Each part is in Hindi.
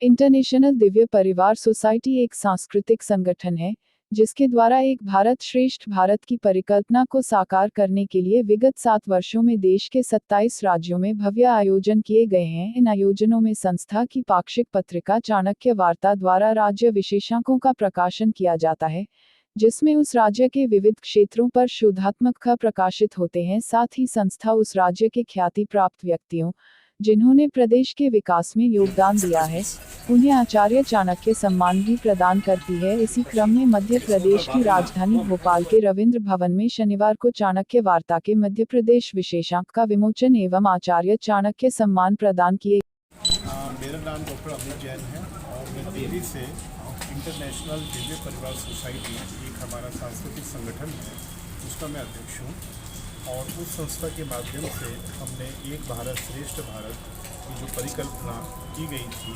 इंटरनेशनल दिव्य परिवार सोसाइटी एक सांस्कृतिक संगठन है जिसके द्वारा एक भारत श्रेष्ठ भारत की परिकल्पना को साकार करने के लिए विगत 7 वर्षों में देश के 27 राज्यों में भव्य आयोजन किए गए हैं। इन आयोजनों में संस्था की पाक्षिक पत्रिका चाणक्य वार्ता द्वारा राज्य विशेषांकों का प्रकाशन किया जाता है, जिसमें उस राज्य के विविध क्षेत्रों पर शोधात्मक खबर प्रकाशित होते हैं। साथ ही संस्था उस राज्य के ख्याति प्राप्त व्यक्तियों जिन्होंने प्रदेश के विकास में योगदान दिया है, उन्हें आचार्य चाणक्य सम्मान भी प्रदान करती है। इसी क्रम में मध्य प्रदेश की राजधानी भोपाल के रविंद्र भवन में शनिवार को चाणक्य वार्ता के मध्य प्रदेश विशेषांक का विमोचन एवं आचार्य चाणक्य सम्मान प्रदान किए। मेरा नाम डॉक्टर अमित जैन है और मैं दिल्ली से इंटरनेशनल दिव्य परिवार सोसाइटी एक हमारा सांस्कृतिक संगठन है, उसका मैं अध्यक्ष हूँ। और उस संस्था के माध्यम से हमने एक भारत श्रेष्ठ भारत की जो परिकल्पना की गई थी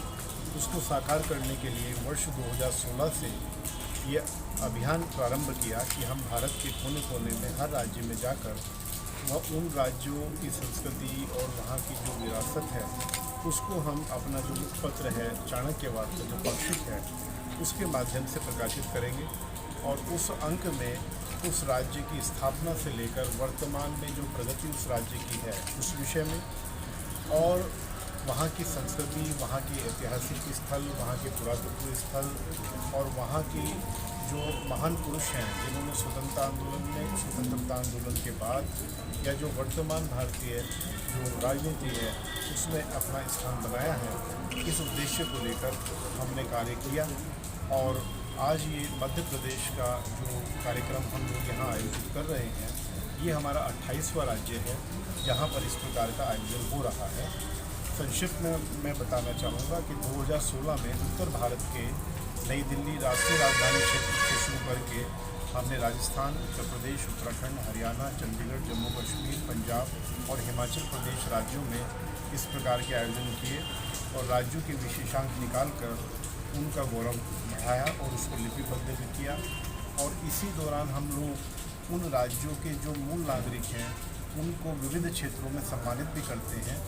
उसको साकार करने के लिए वर्ष 2016 से ये अभियान प्रारंभ किया कि हम भारत के कोने कोने में हर राज्य में जाकर वह उन राज्यों की संस्कृति और वहाँ की जो विरासत है उसको हम अपना जो मुखपत्र है चाणक्य वार्ता जो पाक्षिक है उसके माध्यम से प्रकाशित करेंगे। और उस अंक में उस राज्य की स्थापना से लेकर वर्तमान में जो प्रगति उस राज्य की है उस विषय में, और वहाँ की संस्कृति, वहाँ के ऐतिहासिक स्थल, वहाँ के पुरातत्व स्थल और वहाँ की जो महान पुरुष हैं जिन्होंने स्वतंत्रता आंदोलन के बाद या जो वर्तमान भारतीय जो राजनीति है उसमें अपना स्थान बनाया है, इस उद्देश्य को लेकर हमने कार्य किया। और आज ये मध्य प्रदेश का जो कार्यक्रम हम लोग यहाँ आयोजित कर रहे हैं ये हमारा 28वां राज्य है जहाँ पर इस प्रकार का आयोजन हो रहा है। संक्षिप्त में मैं बताना चाहूँगा कि 2016 में उत्तर भारत के नई दिल्ली राष्ट्रीय राजधानी क्षेत्र से शुरू करके हमने राजस्थान, उत्तर प्रदेश, उत्तराखंड, हरियाणा, चंडीगढ़, जम्मू कश्मीर, पंजाब और हिमाचल प्रदेश राज्यों में इस प्रकार के आयोजन किए और राज्यों के विशेषांक निकाल कर उनका गौरव बढ़ाया और उसको लिपिबद्ध भी किया। और इसी दौरान हम लोग उन राज्यों के जो मूल नागरिक हैं उनको विविध क्षेत्रों में सम्मानित भी करते हैं।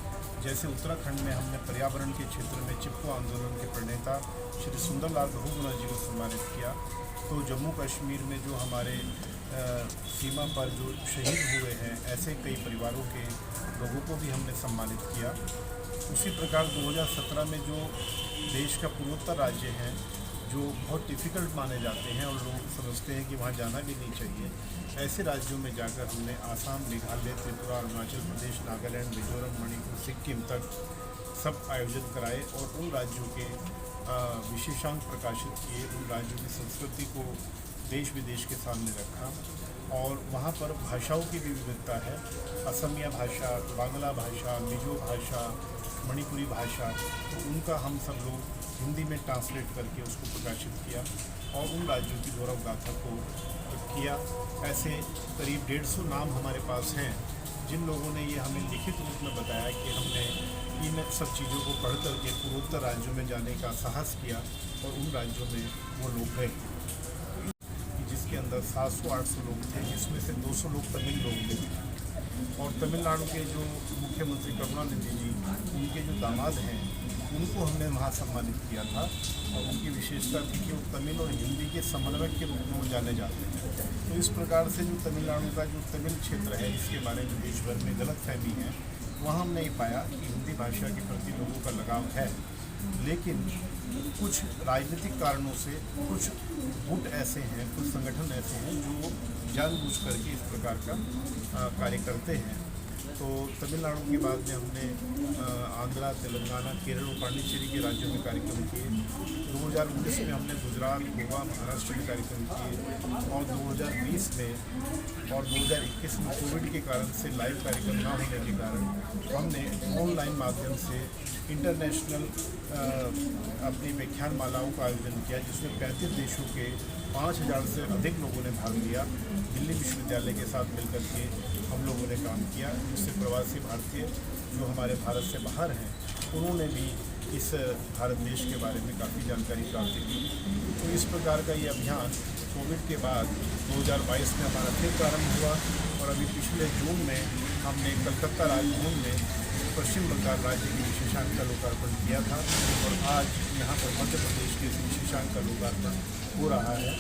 जैसे उत्तराखंड में हमने पर्यावरण के क्षेत्र में चिपको आंदोलन के प्रणेता श्री सुंदरलाल बहुगुणा जी को सम्मानित किया। तो जम्मू कश्मीर में जो हमारे सीमा पर जो शहीद हुए हैं ऐसे कई परिवारों के लोगों को भी हमने सम्मानित किया। उसी प्रकार 2017 में जो देश का पूर्वोत्तर राज्य हैं जो बहुत डिफ़िकल्ट माने जाते हैं और लोग समझते हैं कि वहाँ जाना भी नहीं चाहिए, ऐसे राज्यों में जाकर हमने आसाम, मेघालय, त्रिपुरा, अरुणाचल प्रदेश, नागालैंड, मिजोरम, मणिपुर, सिक्किम तक सब आयोजन कराए और उन राज्यों के विशेषांक प्रकाशित किए, उन राज्यों की संस्कृति को देश विदेश के सामने रखा। और वहाँ पर भाषाओं की भी विविधता है, असमिया भाषा, बांग्ला भाषा, मिजो भाषा, मणिपुरी भाषा, तो उनका हम सब लोग हिंदी में ट्रांसलेट करके उसको प्रकाशित किया और उन राज्यों की गौरव गाथा को किया। ऐसे करीब 150 नाम हमारे पास हैं जिन लोगों ने ये हमें लिखित रूप में बताया कि हमने इन सब चीज़ों को पढ़ करके पूर्वोत्तर राज्यों में जाने का साहस किया और उन राज्यों में वो लोग गए जिसके अंदर 700-800 लोग थे, जिसमें से 200 लोग तमिल लोग थे। और तमिलनाडु के जो मुख्यमंत्री करुणानिधि जी उनके जो दामाद हैं उनको हमने वहाँ सम्मानित किया था और उनकी विशेषता थी कि वो तमिल और हिंदी के समन्वयक के रूप में वो जाने जाते हैं। तो इस प्रकार से जो तमिलनाडु का जो तमिल क्षेत्र है इसके बारे में देश भर में गलतफहमी है, वहाँ हमने ये पाया कि हिंदी भाषा के प्रति लोगों का लगाव है, लेकिन कुछ राजनीतिक कारणों से कुछ गुट ऐसे हैं, कुछ संगठन ऐसे हैं जो जानबूझ करके इस प्रकार का कार्य करते हैं। तो तमिलनाडु के बाद में हमने आंध्रा, तेलंगाना, केरल और पांडिचेरी के राज्यों में कार्यक्रम किए। 2019 में हमने गुजरात, गोवा, महाराष्ट्र में कार्यक्रम किए और 2020 में और 2021 में कोविड के कारण से लाइव कार्यक्रम ना होने के कारण हमने ऑनलाइन माध्यम से इंटरनेशनल अपनी व्याख्यान मालाओं का आयोजन किया, जिसमें 35 देशों के 5000 से अधिक लोगों ने भाग लिया। दिल्ली विश्वविद्यालय के साथ मिलकर के हम लोगों ने काम किया, जिससे प्रवासी भारतीय जो हमारे भारत से बाहर हैं उन्होंने भी इस भारत देश के बारे में काफ़ी जानकारी प्राप्त की। तो इस प्रकार का ये अभियान कोविड के बाद 2022 में हमारा फिर प्रारंभ हुआ और अभी पिछले जून में हमने कलकत्ता राजभवन में पश्चिम बंगाल राज्य के विशेषांक का लोकार्पण किया था और आज यहाँ पर मध्य प्रदेश के इस विशेषांक का लोकार्पण हो रहा है।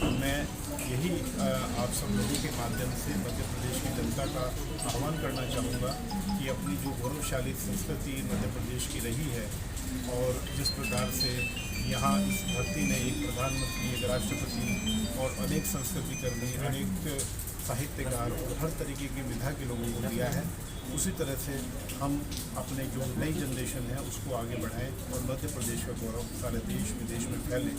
तो मैं यही आप सब लोगों के माध्यम से मध्य प्रदेश की जनता का आह्वान करना चाहूँगा कि अपनी जो गौरवशाली संस्कृति मध्य प्रदेश की रही है और जिस प्रकार से यहाँ इस धरती ने एक प्रधानमंत्री, एक राष्ट्रपति और अनेक संस्कृतिकर्मी, अनेक साहित्यकार और हर तरीके की विधा के लोगों को दिया है, उसी तरह से हम अपने जो नई जनरेशन है उसको आगे बढ़ाएं और मध्य प्रदेश का गौरव सारे देश विदेश में फैले,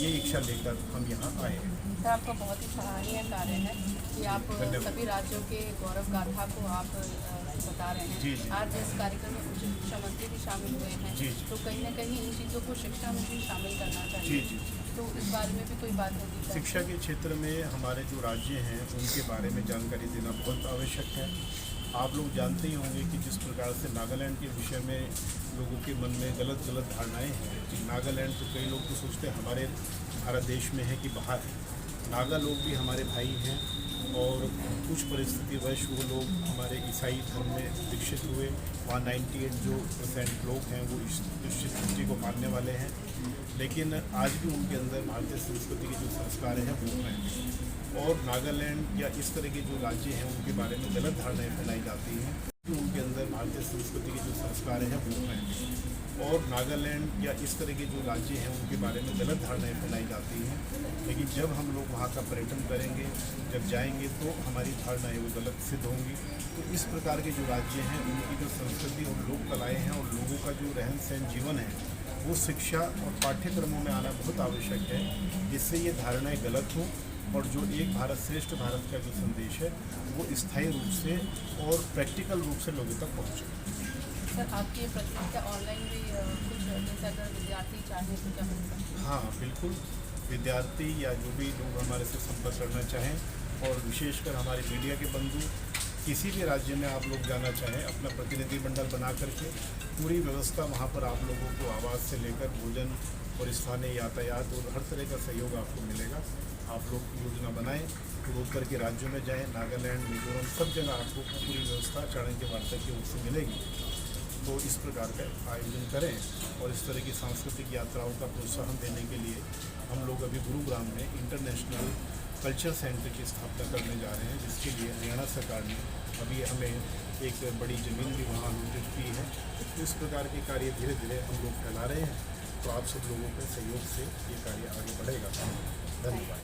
ये इच्छा लेकर हम यहाँ आए हैं। सर, आपका बहुत ही सराहनीय कार्य है कि आप सभी राज्यों के गौरव गाथा को आप बता रहे हैं। जी। आज इस कार्यक्रम में उच्च शिक्षा मंत्री भी शामिल हुए हैं। जी। तो कहीं ना कहीं इन चीज़ों को शिक्षा में भी शामिल करना चाहिए। जी। तो इस बारे में भी कोई बात होगी सर? शिक्षा के क्षेत्र में हमारे जो राज्य हैं उनके बारे में जानकारी देना बहुत आवश्यक है। आप लोग जानते ही होंगे कि जिस प्रकार से नागालैंड के विषय में लोगों के मन में गलत धारणाएं हैं कि नागालैंड तो कई लोग तो सोचते हैं हमारे भारत देश में है कि बाहर है। नागा लोग भी हमारे भाई हैं और कुछ परिस्थितिवश वो लोग हमारे ईसाई धर्म में दीक्षित हुए। वहाँ 98% लोग हैं वो इस दृष्टि को मानने वाले हैं, लेकिन आज भी उनके अंदर भारतीय संस्कृति के जो संस्कार हैं वो हैं। और नागालैंड या इस तरह के जो राज्य हैं उनके बारे में गलत धारणाएं फैलाई जाती हैं कि उनके अंदर भारतीय संस्कृति के जो संस्कार हैं वो हैं। और नागालैंड या इस तरह के जो राज्य हैं उनके बारे में गलत धारणाएं फैलाई जाती हैं, लेकिन जब हम लोग वहाँ का पर्यटन करेंगे, जब जाएंगे तो हमारी धारणाएं वो गलत सिद्ध होंगी। तो इस प्रकार के जो राज्य हैं उनकी जो संस्कृति और लोक कलाएँ हैं और लोगों का जो रहन सहन जीवन है वो शिक्षा और पाठ्यक्रमों में आना बहुत आवश्यक है, जिससे ये धारणाएँ गलत हों और जो एक भारत श्रेष्ठ भारत का जो संदेश है वो स्थायी रूप से और प्रैक्टिकल रूप से लोगों तक पहुँचे। सर, आपकी ये प्रतियोगिता ऑनलाइन भी कुछ जैसे अगर विद्यार्थी चाहें तो क्या मिलता? हाँ बिल्कुल, विद्यार्थी या जो भी लोग हमारे से संपर्क करना चाहें और विशेषकर हमारे मीडिया के बंधु किसी भी राज्य में आप लोग जाना चाहें, अपना प्रतिनिधिमंडल बना करके पूरी व्यवस्था वहाँ पर आप लोगों को आवास से लेकर भोजन और स्थानीय यातायात और हर तरह का सहयोग आपको मिलेगा। आप लोग योजना बनाएं, पूर्वोत्तर के राज्यों में जाएं, नागालैंड, मिजोरम, सब जगह आपको पूरी व्यवस्था चाणक्य वार्ता की ओर से मिलेगी। तो इस प्रकार का आयोजन करें और इस तरह की सांस्कृतिक यात्राओं का प्रोत्साहन देने के लिए हम लोग अभी गुरुग्राम में इंटरनेशनल कल्चर सेंटर की स्थापना करने जा रहे हैं, जिसके लिए हरियाणा सरकार ने अभी हमें एक बड़ी ज़मीन भी वहाँ आवंटित की है। तो इस प्रकार के कार्य धीरे धीरे हम लोग फैला रहे हैं। तो आप सब लोगों के सहयोग से ये कार्य आगे बढ़ेगा। धन्यवाद।